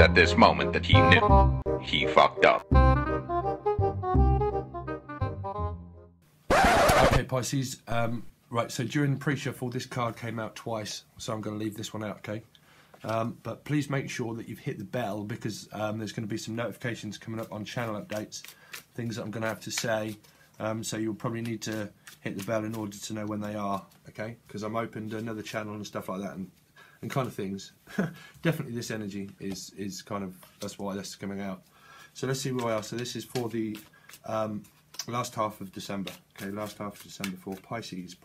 at this moment that he knew he fucked up. Okay, Pisces. Right, so during the pre-shuffle, this card came out twice, so I'm going to leave this one out, okay? But please make sure that you've hit the bell, because there's going to be some notifications coming up on channel updates, things that I'm going to have to say. So you'll probably need to hit the bell in order to know when they are, okay? Because I'm opened another channel and stuff like that, and kind of things. Definitely this energy is kind of, that's why this is coming out. So let's see where we are. So this is for the last half of December, okay? Last half of December for Pisces.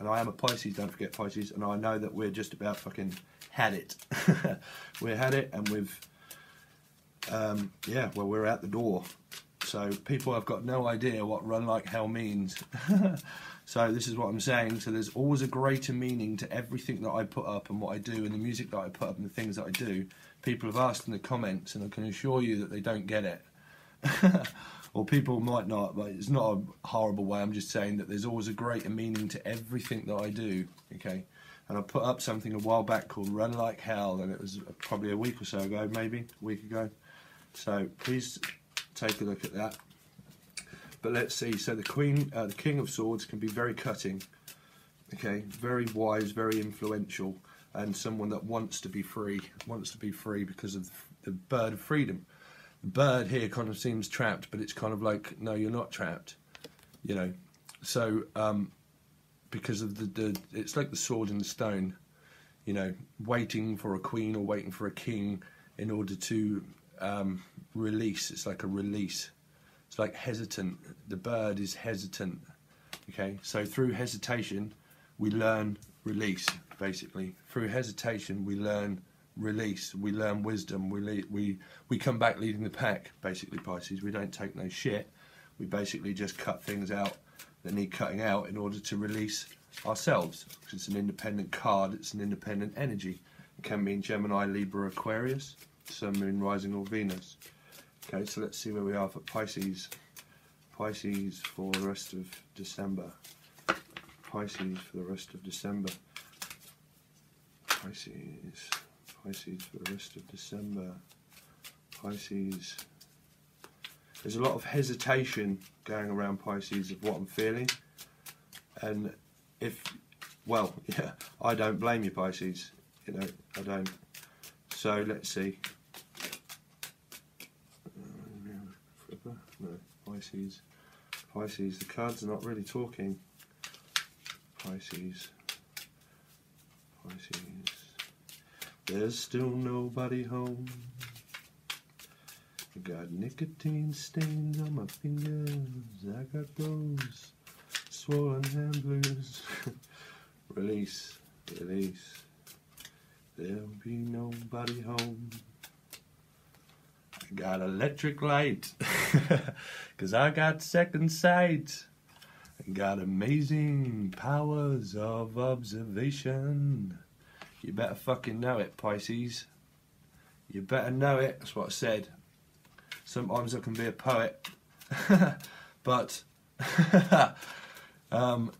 And I am a Pisces, don't forget, Pisces, and I know that we're just about fucking had it. We're had it, and we've, yeah, well, we're out the door. So people have got no idea what run like hell means. So this is what I'm saying. So there's always a greater meaning to everything that I put up and what I do and the music that I put up and the things that I do. People have asked in the comments, and I can assure you that they don't get it. Or people might not, but it's not a horrible way. I'm just saying that there's always a greater meaning to everything that I do, okay? And I put up something a while back called Run Like Hell, and it was probably a week or so ago, maybe, a week ago. So please take a look at that. But let's see, so the King of Swords can be very cutting, okay? Very wise, very influential, and someone that wants to be free because of the bird of freedom. The bird here kind of seems trapped, but it's kind of like, no, you're not trapped, you know. So because of it's like the sword and the stone, you know, waiting for a queen or waiting for a king in order to release. It's like a release. It's like hesitant. The bird is hesitant, okay? So through hesitation we learn release, basically. Through hesitation we learn release, we learn wisdom, we come back leading the pack, basically, Pisces. We don't take no shit. We basically just cut things out that need cutting out in order to release ourselves. It's an independent card, it's an independent energy. It can mean Gemini, Libra, Aquarius, Sun, Moon, Rising or Venus. Okay, so let's see where we are for Pisces. Pisces for the rest of December. Pisces for the rest of December. Pisces for the rest of December. Pisces. There's a lot of hesitation going around, Pisces, of what I'm feeling. And well, yeah, I don't blame you, Pisces. You know, I don't. So let's see. No, Pisces. The cards are not really talking. Pisces. There's still nobody home. I got nicotine stains on my fingers. I got those swollen hand blues. Release. There'll be nobody home. I got electric light. 'Cause I got second sight. I got amazing powers of observation. You better fucking know it, Pisces. You better know it. That's what I said. Sometimes I can be a poet. But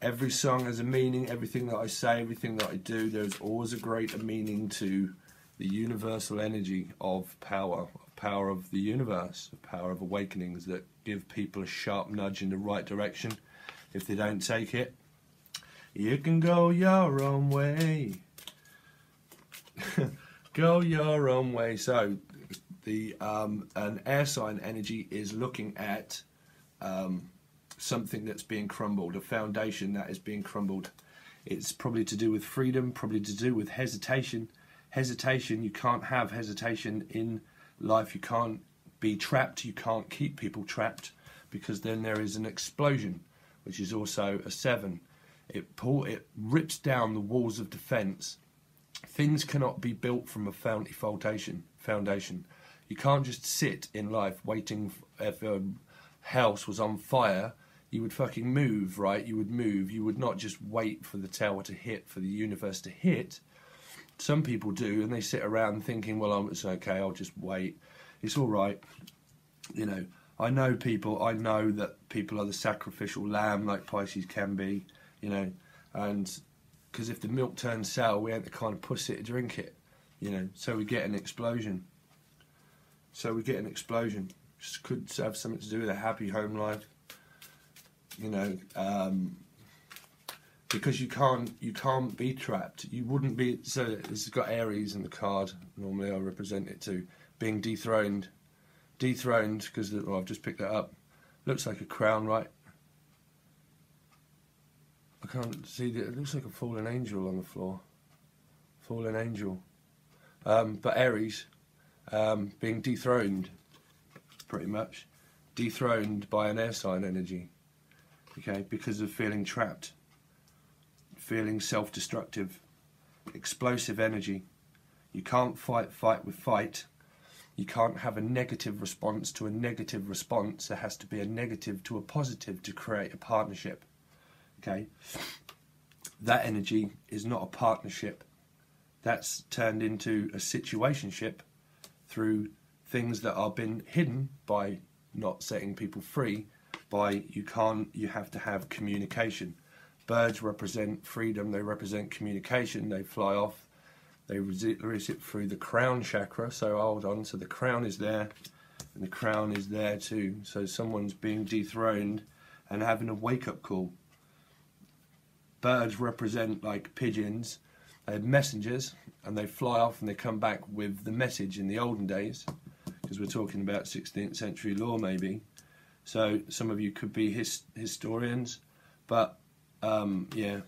every song has a meaning. Everything that I say, everything that I do, there's always a greater meaning to the universal energy of power of the universe, the power of awakenings that give people a sharp nudge in the right direction. If they don't take it, you can go your own way. Go your own way. So the an air sign energy is looking at something that's being crumbled, a foundation that is being crumbled. It's probably to do with freedom, probably to do with hesitation. Hesitation, you can't have hesitation in life. You can't be trapped, you can't keep people trapped, because then there is an explosion, which is also a 7. It rips down the walls of defense. Things cannot be built from a foundation. You can't just sit in life waiting. If a house was on fire, you would fucking move, right? You would move. You would not just wait for the tower to hit, for the universe to hit. Some people do, and they sit around thinking, well, it's okay, I'll just wait. It's all right. You know, I know that people are the sacrificial lamb, like Pisces can be, you know, and because if the milk turns sour, we ain't the kind of pussy to drink it, you know, so we get an explosion. So we get an explosion. This could have something to do with a happy home life. You know, because you can't be trapped. You wouldn't be. So this has got Aries in the card. Normally I represent it to being dethroned. Dethroned because I've just picked that up. Looks like a crown, right? I can't see it looks like a fallen angel on the floor. Fallen angel. But Aries being dethroned, pretty much. Dethroned by an air sign energy. Okay, because of feeling trapped. Feeling self-destructive. Explosive energy. You can't fight with fight. You can't have a negative response to a negative response. There has to be a negative to a positive to create a partnership. Okay, that energy is not a partnership. That's turned into a situationship through things that are been hidden by not setting people free. By you have to have communication. Birds represent freedom. They represent communication. They fly off. They receive through the crown chakra. So hold on. So the crown is there, and the crown is there too. So someone's being dethroned and having a wake-up call. Birds represent like pigeons. They're messengers, and they fly off and they come back with the message in the olden days, because we're talking about 16th century law maybe. So some of you could be historians, but yeah.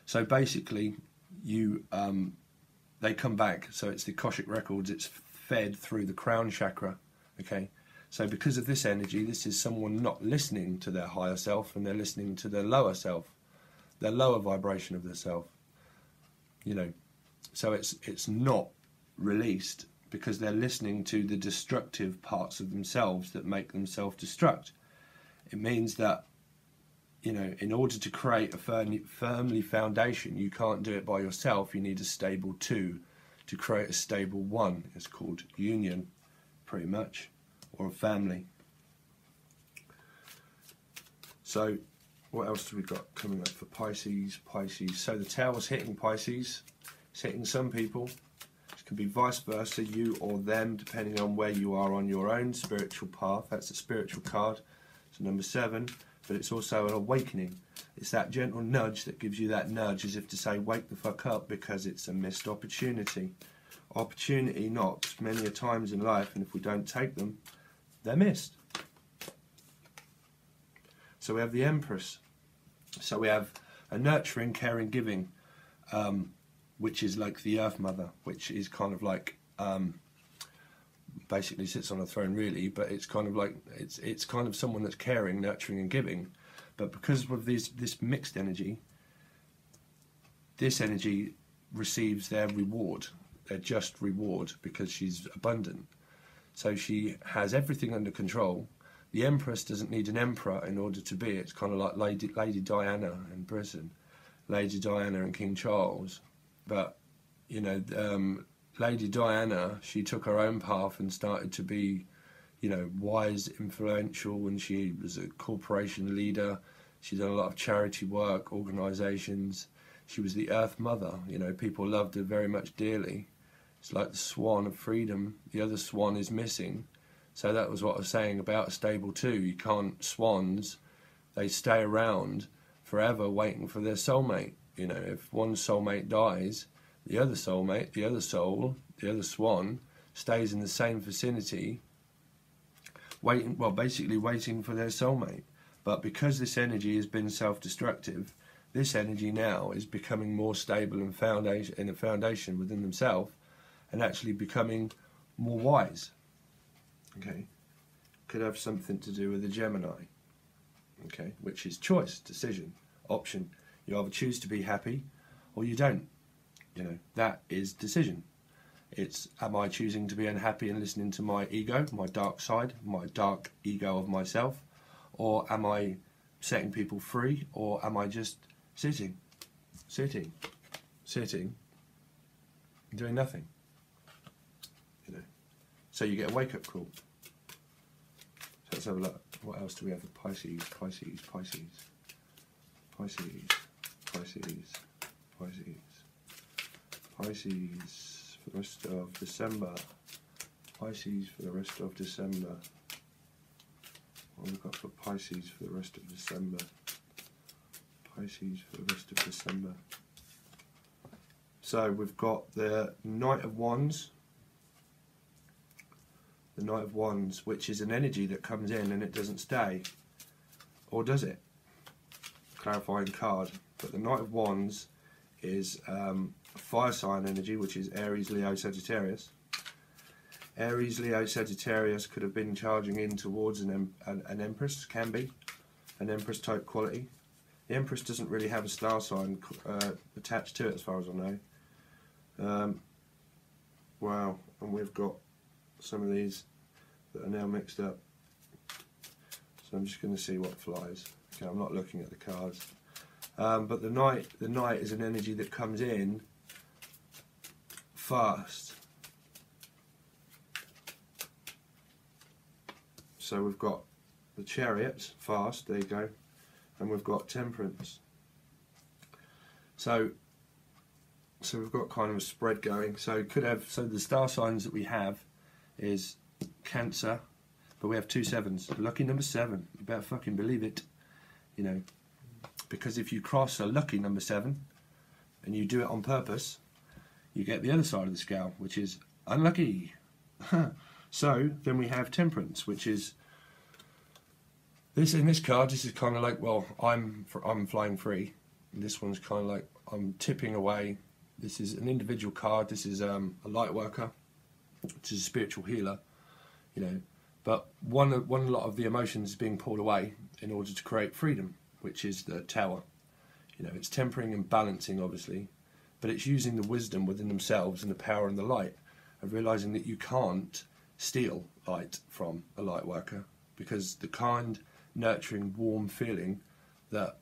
So basically, they come back. So it's the Akashic records. It's fed through the crown chakra. Okay. So because of this energy, this is someone not listening to their higher self, and they're listening to their lower self. Their lower vibration of their self, you know, so it's not released because they're listening to the destructive parts of themselves that make them self-destruct. It means that, you know, in order to create a firmly foundation, you can't do it by yourself. You need a stable two to create a stable one. It's called union, pretty much, or a family. So what else do we got coming up for Pisces? Pisces. So the tower's hitting Pisces. It's hitting some people. It can be vice versa, you or them, depending on where you are on your own spiritual path. That's a spiritual card. It's number 7. But it's also an awakening. It's that gentle nudge that gives you that nudge, as if to say, wake the fuck up, because it's a missed opportunity. Opportunity knocks many a times in life, and if we don't take them, they're missed. So we have the Empress. So we have a nurturing, caring, giving, which is like the Earth Mother, which is kind of like basically sits on a throne, really, but it's kind of like it's kind of someone that's caring, nurturing, and giving. But because of this mixed energy, this energy receives their reward, their just reward, because she's abundant. So she has everything under control. The Empress doesn't need an emperor in order to be. It's kind of like Lady Diana in Britain, Lady Diana and King Charles. But, you know, Lady Diana, she took her own path and started to be, you know, wise, influential, and she was a corporation leader. She did a lot of charity work, organisations. She was the Earth Mother. You know, people loved her very much dearly. It's like the swan of freedom. The other swan is missing. So that was what I was saying about a stable too. You can't, swans, they stay around forever waiting for their soulmate. You know, if one soulmate dies, the other soulmate, the other soul, the other swan stays in the same vicinity, basically waiting for their soulmate. But because this energy has been self-destructive, this energy now is becoming more stable and in a foundation within themselves, and actually becoming more wise. Okay, could have something to do with the Gemini. Okay, which is choice, decision, option. You either choose to be happy or you don't. You know, that is decision. It's, am I choosing to be unhappy and listening to my ego, my dark side, my dark ego of myself, or am I setting people free, or am I just sitting, doing nothing? You know, so you get a wake-up call. So let's have a look. What else do we have for Pisces? Pisces. Pisces for the rest of December. Pisces for the rest of December. What have we got for Pisces for the rest of December? Pisces for the rest of December. So we've got the Knight of Wands. The Knight of Wands, which is an energy that comes in and it doesn't stay. Or does it? Clarifying card. But the Knight of Wands is a fire sign energy, which is Aries, Leo, Sagittarius. Aries, Leo, Sagittarius could have been charging in towards an Empress, can be. An Empress type quality. The Empress doesn't really have a star sign attached to it as far as I know. Wow, and we've got some of these that are now mixed up. So I'm just going to see what flies. Okay, I'm not looking at the cards. But the Knight is an energy that comes in fast. So we've got the Chariot, fast, there you go, and we've got Temperance. So we've got kind of a spread going. So the star signs that we have is Cancer, but we have 2 sevens. Lucky number 7. You better fucking believe it, you know, because if you cross a lucky number 7 and you do it on purpose, you get the other side of the scale, which is unlucky. So then we have Temperance, which is this. In this card, this is kind of like, well, I'm flying free. And this one's kind of like I'm tipping away. This is an individual card. This is a light worker, which is a spiritual healer, you know. But one lot of the emotions is being pulled away in order to create freedom, which is the Tower. You know, it's tempering and balancing, obviously, but it's using the wisdom within themselves and the power and the light of realizing that you can't steal light from a light worker, because the kind, nurturing, warm feeling that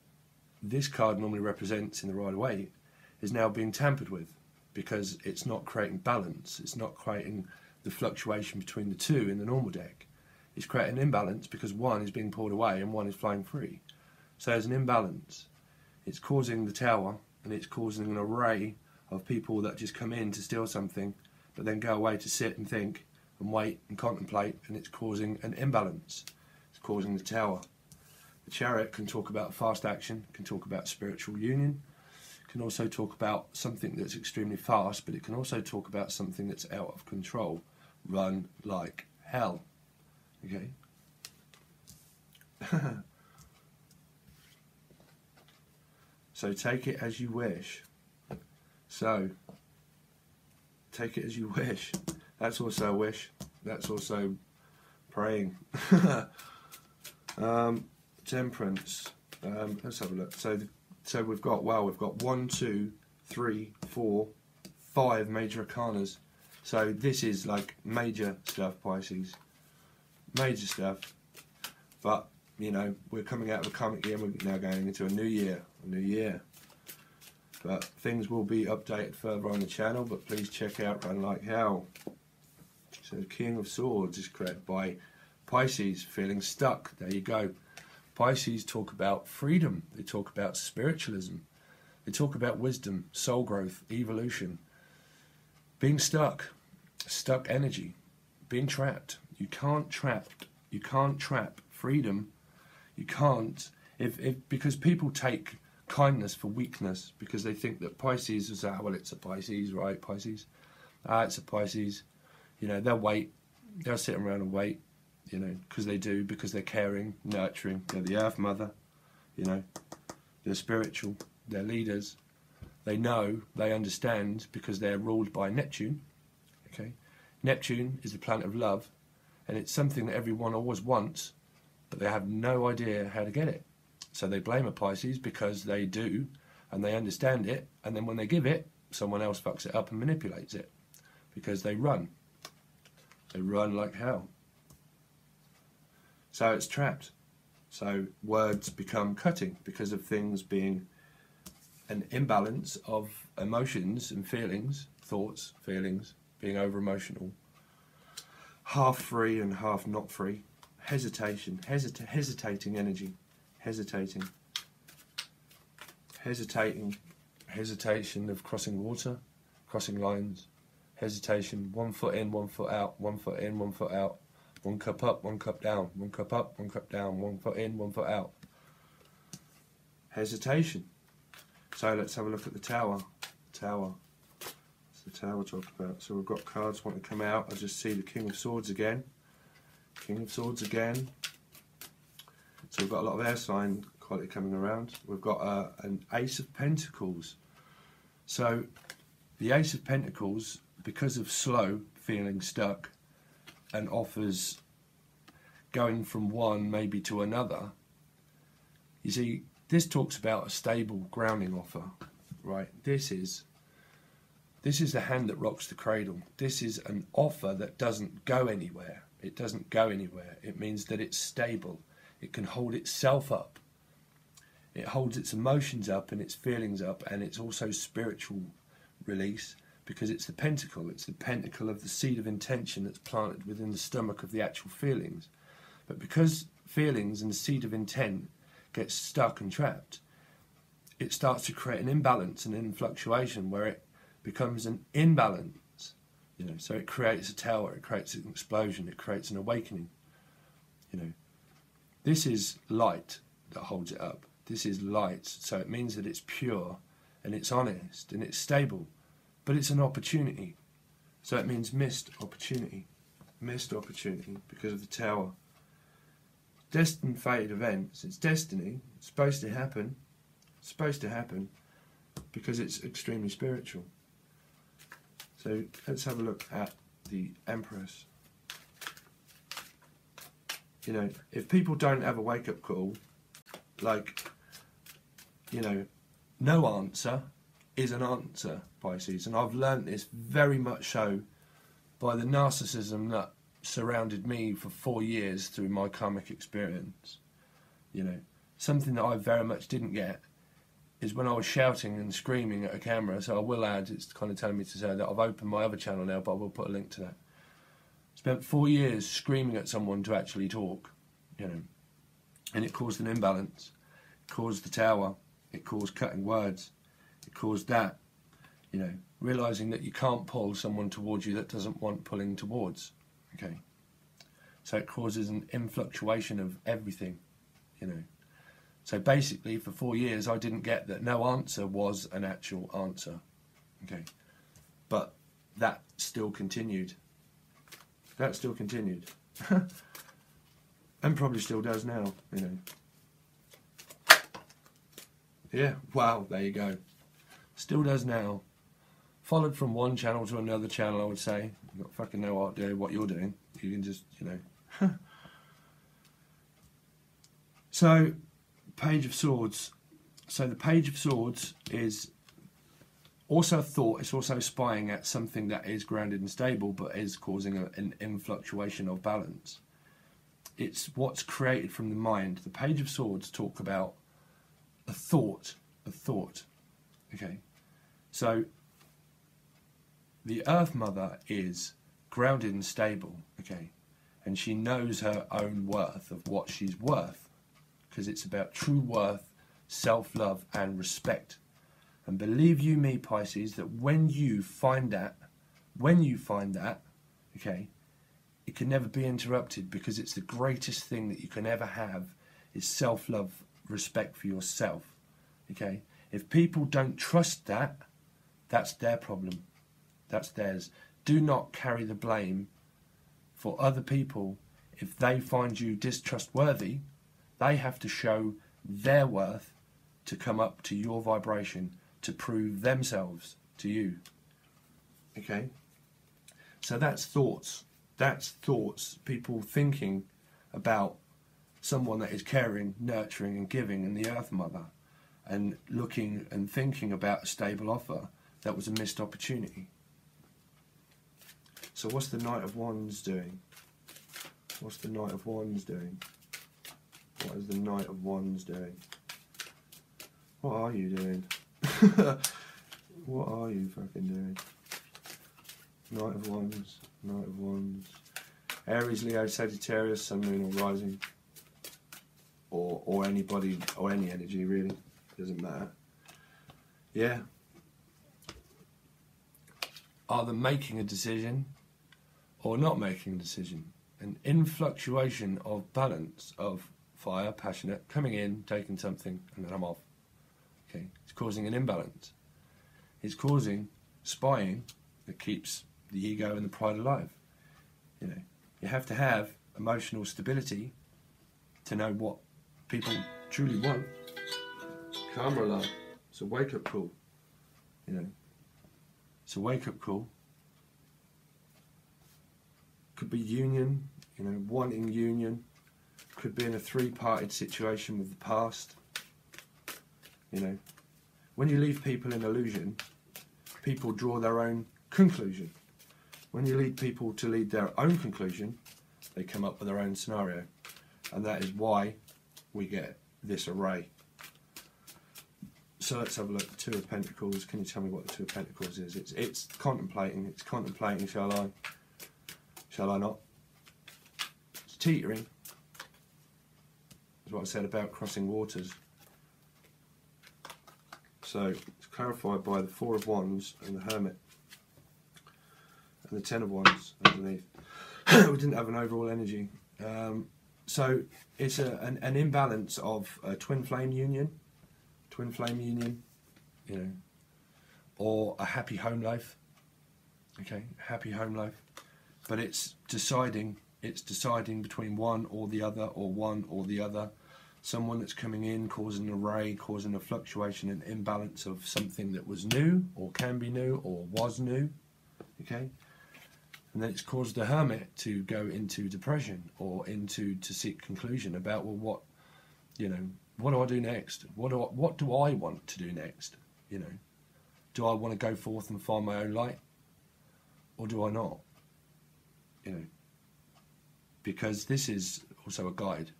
this card normally represents in the Rider-Waite is now being tampered with, because it's not creating balance. It's not creating the fluctuation between the two in the normal deck. It's creating an imbalance because one is being pulled away and one is flying free. So there's an imbalance. It's causing the Tower, and it's causing an array of people that just come in to steal something but then go away to sit and think and wait and contemplate, and it's causing an imbalance. It's causing the Tower. The Chariot can talk about fast action, can talk about spiritual union, can also talk about something that's extremely fast, but it can also talk about something that's out of control. Run like hell. Okay? So take it as you wish. So, take it as you wish. That's also a wish. That's also praying. Temperance. Let's have a look. So we've got 1, 2, 3, 4, 5 major arcanas. So this is like major stuff, Pisces. Major stuff. But, you know, we're coming out of a karmic year and we're now going into a new year. But things will be updated further on the channel, but please check out Run Like Hell. So King of Swords is created by Pisces, feeling stuck. There you go. Pisces talk about freedom. They talk about spiritualism. They talk about wisdom, soul growth, evolution. Being stuck. Stuck energy. Being trapped. You can't trap freedom. You can't, because people take kindness for weakness, because they think that Pisces is, well, it's a Pisces, right? Pisces. It's a Pisces. You know, they'll wait. They'll sit around and wait, you know, because they're caring, nurturing. They're the Earth Mother, you know. They're spiritual. They're leaders. They know, they understand, because they're ruled by Neptune. Okay, Neptune is the planet of love, and it's something that everyone always wants, but they have no idea how to get it. So they blame a Pisces because they do, and they understand it, and then when they give it, someone else fucks it up and manipulates it, because they run. They run like hell. So it's trapped. So words become cutting because of things being an imbalance of emotions and feelings, thoughts, feelings, being over-emotional, half free and half not free, hesitation, hesitating energy, hesitation of crossing water, crossing lines, hesitation, 1 foot in, 1 foot out, 1 foot in, 1 foot out, 1 cup up, 1 cup down, 1 cup up, 1 cup down, 1 foot in, 1 foot out. Hesitation. So let's have a look at the Tower. Tower. What's the Tower talk about? So we've got cards want to come out. I just see the King of Swords again. King of Swords again. So we've got a lot of air sign quality coming around. We've got an Ace of Pentacles. So the Ace of Pentacles, because of slow, feeling stuck, and offers going from one maybe to another. You see, this talks about a stable grounding offer, right? This is the hand that rocks the cradle. This is an offer that doesn't go anywhere. It doesn't go anywhere. It means that it's stable. It can hold itself up. It holds its emotions up and its feelings up, and it's also spiritual release, because it's the pentacle. It's the pentacle of the seed of intention that's planted within the stomach of the actual feelings. But because feelings and the seed of intent gets stuck and trapped, it starts to create an imbalance and an fluctuation where it becomes an imbalance. You know, so it creates a tower, it creates an explosion, it creates an awakening. You know, this is light that holds it up. This is light, so it means that it's pure and it's honest and it's stable, but it's an opportunity. So it means missed opportunity because of the Tower. Destined fate events. It's destiny. It's supposed to happen. It's supposed to happen because it's extremely spiritual. So let's have a look at the Empress. You know, if people don't have a wake-up call, like, you know, no answer is an answer, Pisces. And I've learnt this very much so by the narcissism that surrounded me for 4 years through my karmic experience. You know, something that I very much didn't get is when I was shouting and screaming at a camera. So I will add, it's kind of telling me to say that I've opened my other channel now, but I will put a link to that. Spent 4 years screaming at someone to actually talk, you know, and it caused an imbalance. It caused the Tower. It caused cutting words. It caused that, you know, realising that you can't pull someone towards you that doesn't want pulling towards. Okay, so it causes an influctuation of everything, you know. So basically, for 4 years, I didn't get that no answer was an actual answer. Okay, but that still continued. That still continued, and probably still does now, you know. Yeah, wow, there you go. Still does now. Followed from one channel to another channel, I would say. You got fucking no idea what you're doing. You can just, you know. So, Page of Swords. So the Page of Swords is also a thought. It's also spying at something that is grounded and stable, but is causing an influctuation of balance. It's what's created from the mind. The Page of Swords talk about a thought. Okay, so the Earth Mother is grounded and stable, okay, and she knows her own worth of what she's worth, because it's about true worth, self-love and respect. And believe you me, Pisces, that when you find that, okay, it can never be interrupted, because it's the greatest thing that you can ever have is self-love, respect for yourself, okay. If people don't trust that, that's their problem. That's theirs. Do not carry the blame for other people. If they find you distrustworthy, they have to show their worth to come up to your vibration, to prove themselves to you. Okay? So that's thoughts. That's thoughts. People thinking about someone that is caring, nurturing and giving in the Earth Mother, and looking and thinking about a stable offer that was a missed opportunity. So what's the Knight of Wands doing? What's the Knight of Wands doing? What is the Knight of Wands doing? What are you doing? What are you fucking doing? Knight of Wands, Knight of Wands. Aries, Leo, Sagittarius, Sun, Moon or Rising. Or anybody, or any energy really. Doesn't matter. Yeah. either making a decision or not making a decision. An influctuation of balance of fire, passionate, coming in, taking something, and then I'm off. Okay, it's causing an imbalance. It's causing spying that keeps the ego and the pride alive. You know, you have to have emotional stability to know what people truly want. Karma alarm. It's a wake-up call. You know, it's a wake-up call. Could be union, you know, wanting union. Could be in a three-parted situation with the past. You know, when you leave people in illusion, people draw their own conclusion. When you lead people to lead their own conclusion, they come up with their own scenario. And that is why we get this array. So let's have a look. The Two of Pentacles. Can you tell me what the Two of Pentacles is? It's contemplating. It's contemplating. Shall I? Shall I not? It's teetering. That's what I said about crossing waters. So it's clarified by the Four of Wands and the Hermit and the Ten of Wands underneath. We didn't have an overall energy. So it's an imbalance of a twin flame union, you know, or a happy home life. Okay, happy home life, but it's deciding between one or the other, or one or the other. Someone that's coming in, causing an array, causing a fluctuation and imbalance of something that was new, or can be new, or was new. Okay. And then it's caused the Hermit to go into depression, or to seek conclusion about, well, what, you know, what do I do next? What do I want to do next? You know, do I want to go forth and find my own light, or do I not? You know, because this is also a guide.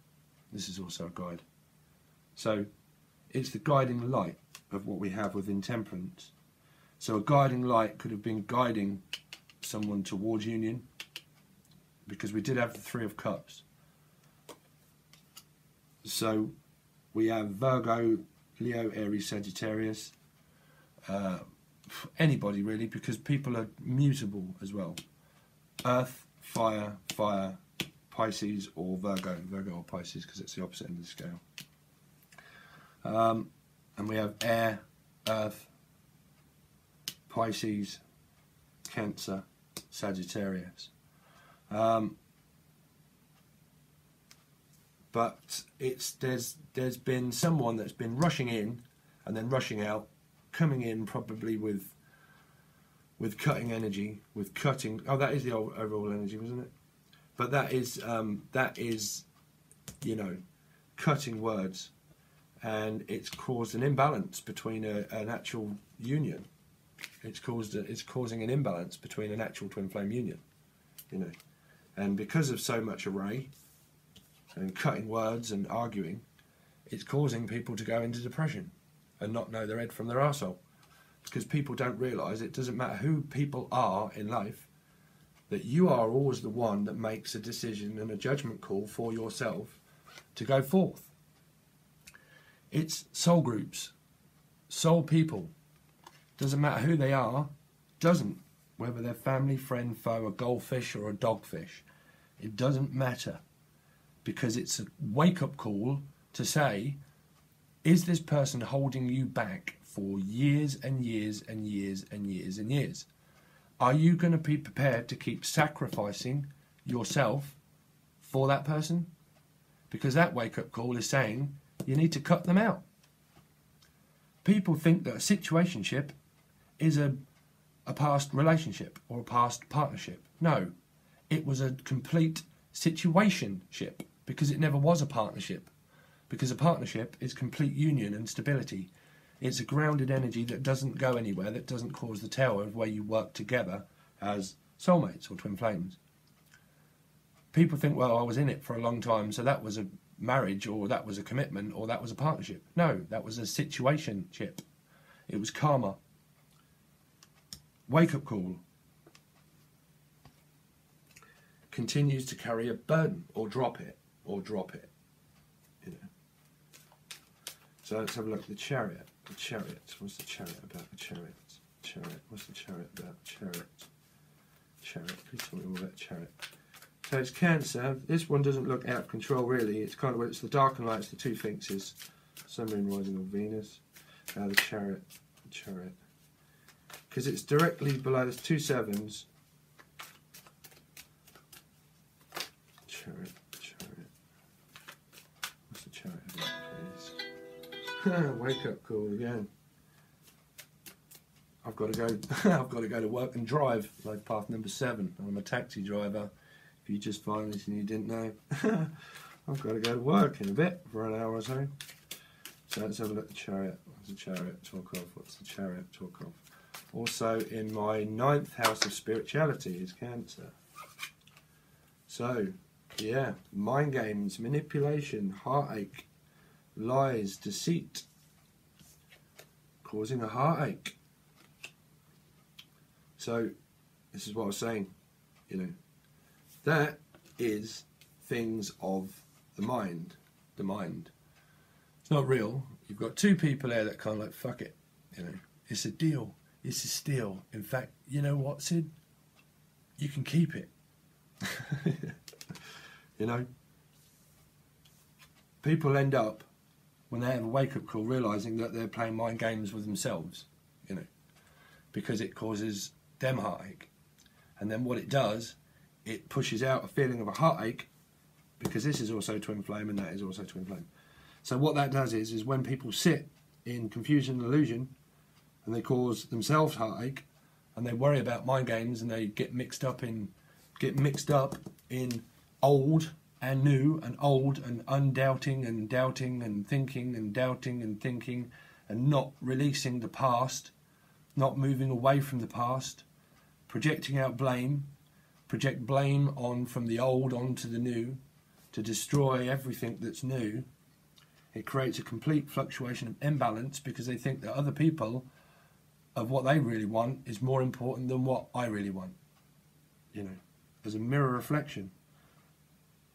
This is also a guide. So it's the guiding light of what we have within Temperance. So a guiding light could have been guiding someone towards union, because we did have the Three of Cups. So we have Virgo, Leo, Aries, Sagittarius, anybody really, because people are mutable as well. Earth, fire, fire, Pisces or Virgo or Pisces, because it's the opposite end of the scale. And we have air, earth, Pisces, Cancer, Sagittarius. But there's been someone that's been rushing in and then rushing out, coming in probably with cutting energy, with cutting. Oh, that is the overall energy, wasn't it? But that is you know, cutting words, and it's caused an imbalance between an actual union. It's causing an imbalance between an actual twin flame union, you know, and because of so much array and cutting words and arguing, it's causing people to go into depression and not know their head from their arsehole, because people don't realise it doesn't matter who people are in life, that you are always the one that makes a decision and a judgment call for yourself to go forth. It's soul groups, soul people. Doesn't matter who they are, whether they're family, friend, foe, a goldfish or a dogfish. It doesn't matter, because it's a wake-up call to say, is this person holding you back for years and years and years and years and years? Are you going to be prepared to keep sacrificing yourself for that person? Because that wake-up call is saying you need to cut them out. People think that a situationship is a past relationship or a past partnership. No, it was a complete situationship, because it never was a partnership. Because a partnership is complete union and stability. It's a grounded energy that doesn't go anywhere, that doesn't cause the tail of where you work together as soulmates or twin flames. People think, well, I was in it for a long time, so that was a marriage, or that was a commitment, or that was a partnership. No, that was a situationship. It was karma. Wake-up call. Continues to carry a burden, or drop it, you know. So let's have a look at the Chariot. The Chariot. What's the Chariot about? The Chariot. Chariot. What's the Chariot about? Chariot. something about Chariot. So it's Cancer. This one doesn't look out of control really. It's kind of where it's the dark and light, it's the two Sphinxes. Sun, Moon, Rising or Venus. Now the Chariot. Chariot. Because it's directly below, there's two sevens. Chariot. Chariot. What's the Chariot about, please? Wake up call again. I've got to go. I've got to go to work and drive. Like path number 7. I'm a taxi driver. If you just find this and you didn't know, I've got to go to work in a bit for an hour or so. So let's have a look at the Chariot. What's the Chariot talk of? What's the Chariot talk of? Also in my 9th house of spirituality is Cancer. So yeah, mind games, manipulation, heartache, lies, deceit, causing a heartache. So, this is what I was saying, you know, that is things of the mind, It's not real. You've got two people there that kind of like, fuck it, you know, it's a deal, it's a steal. In fact, you know what, Sid? You can keep it. You know? People end up, when they have a wake-up call, realising that they're playing mind games with themselves, you know, because it causes them heartache. And then what it does, it pushes out a feeling of a heartache, because this is also twin flame and that is also twin flame. So what that does is when people sit in confusion and illusion and they cause themselves heartache and they worry about mind games and they get mixed up in old and new and old and undoubting and doubting and thinking and doubting and thinking and not releasing the past, not moving away from the past, projecting out blame, project blame on from the old onto the new to destroy everything that's new. It creates a complete fluctuation of imbalance because they think that other people of what they really want is more important than what I really want. You know, as a mirror reflection.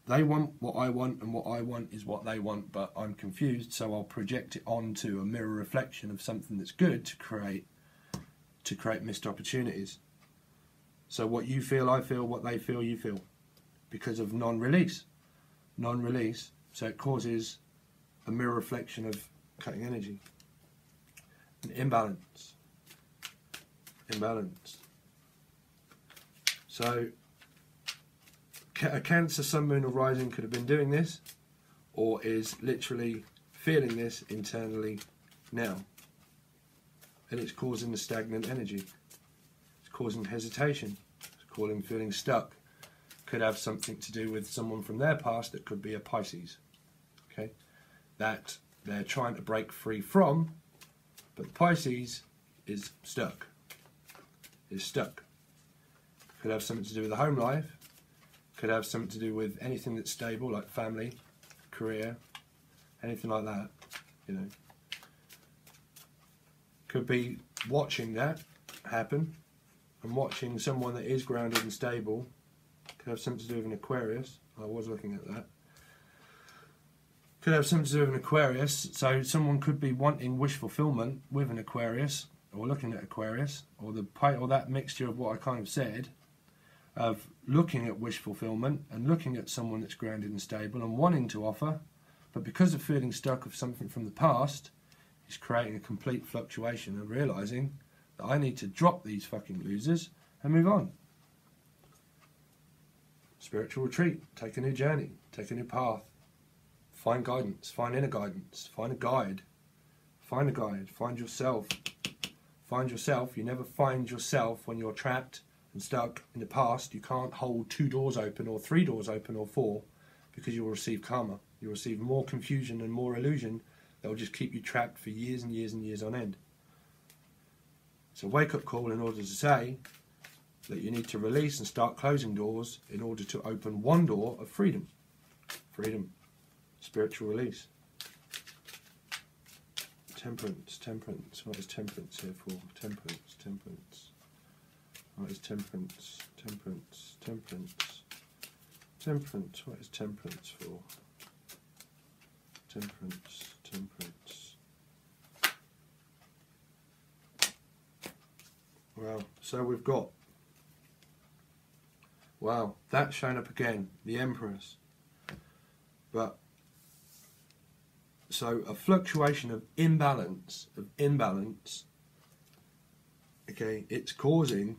They want what I want and what I want is what they want, but I'm confused, so I'll project it onto a mirror reflection of something that's good to create missed opportunities. So what you feel, I feel, what they feel, you feel, because of non-release. Non-release, so it causes a mirror reflection of cutting energy. An imbalance. Imbalance. So a Cancer, Sun, Moon or Rising could have been doing this, or is literally feeling this internally now. And it's causing a stagnant energy. It's causing hesitation. It's causing feeling stuck. Could have something to do with someone from their past that could be a Pisces. Okay? That they're trying to break free from, but the Pisces is stuck. Is stuck. Could have something to do with the home life. Could have something to do with anything that's stable, like family, career, anything like that, you know. Could be watching that happen and watching someone that is grounded and stable. Could have something to do with an Aquarius. I was looking at that. Could have something to do with an Aquarius. So someone could be wanting wish fulfillment with an Aquarius, or looking at Aquarius, or that mixture of what I kind of said, of looking at wish fulfillment and looking at someone that's grounded and stable and wanting to offer, but because of feeling stuck of something from the past, it's creating a complete fluctuation of realising that I need to drop these fucking losers and move on. Spiritual retreat, take a new journey, take a new path, find guidance, find inner guidance, find a guide, find yourself. Find yourself. You never find yourself when you're trapped and stuck in the past. You can't hold 2 doors open or 3 doors open or 4, because you will receive karma. You'll receive more confusion and more illusion that will just keep you trapped for years and years and years on end. It's a wake-up call in order to say that you need to release and start closing doors in order to open one door of freedom. Freedom. Spiritual release. Temperance. Temperance. What is temperance here for? Temperance. Temperance. What is temperance? Temperance. Temperance. Temperance. What is temperance for? Temperance. Temperance. Well, so we've got Wow, that's shown up again, the Empress. But, so a fluctuation of imbalance, okay, it's causing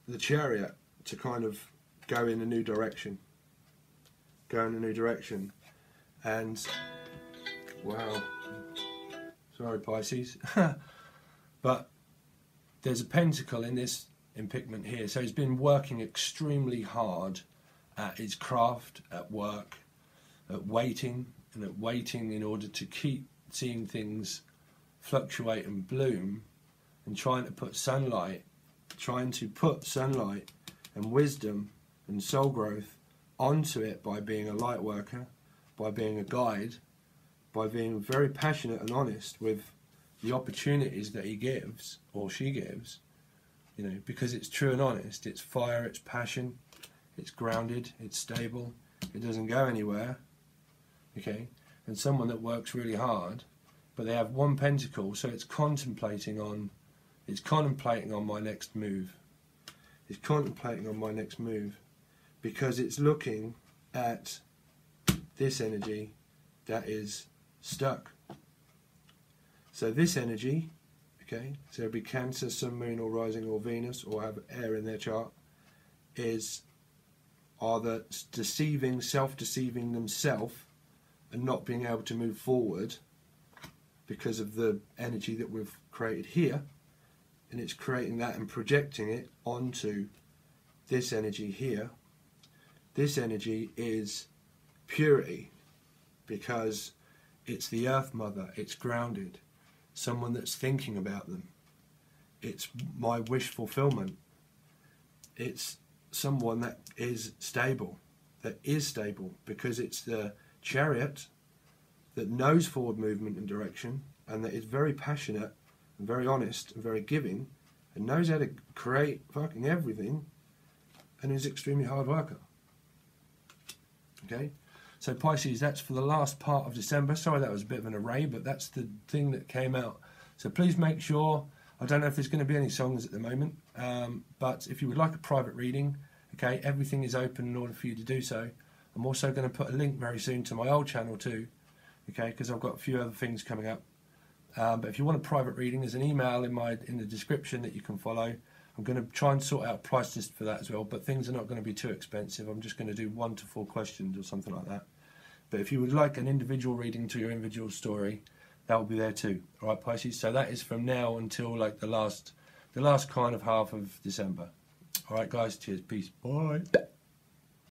the Chariot to kind of go in a new direction. And, wow, sorry Pisces, but there's a pentacle in this impeachment here, so he's been working extremely hard at his craft, at work, at waiting in order to keep seeing things fluctuate and bloom, and trying to put sunlight and wisdom and soul growth onto it by being a light worker, by being a guide, by being very passionate and honest with the opportunities that he gives, or she gives, you know, because it's true and honest, it's fire, it's passion, it's grounded, it's stable, it doesn't go anywhere, okay? And someone that works really hard, but they have one pentacle, so it's contemplating on my next move. It's contemplating on my next move, because it's looking at this energy that is stuck. So this energy, okay, so it'll be Cancer, Sun, Moon, or Rising, or Venus, or have air in their chart, are the deceiving, self-deceiving themselves and not being able to move forward because of the energy that we've created here, and it's creating that and projecting it onto this energy here. This energy is purity, because it's the Earth Mother, it's grounded, someone that's thinking about them. It's my wish fulfillment. It's someone that is stable, because it's the Chariot that knows forward movement and direction, and that is very passionate and very honest and very giving, and knows how to create fucking everything, and is extremely hard worker. Okay, so Pisces, that's for the last part of December. Sorry that was a bit of an array, but that's the thing that came out. So please make sure, I don't know if there's going to be any songs at the moment, but if you would like a private reading, okay, everything is open in order for you to do so. I'm also going to put a link very soon to my old channel too, okay, because I've got a few other things coming up. But if you want a private reading, there's an email in the description that you can follow. I'm going to try and sort out a price list for that as well, but things are not going to be too expensive. I'm just going to do 1 to 4 questions or something like that. But if you would like an individual reading to your individual story, that will be there too. All right, Pisces. So that is from now until like the last kind of half of December. All right, guys. Cheers. Peace. Bye.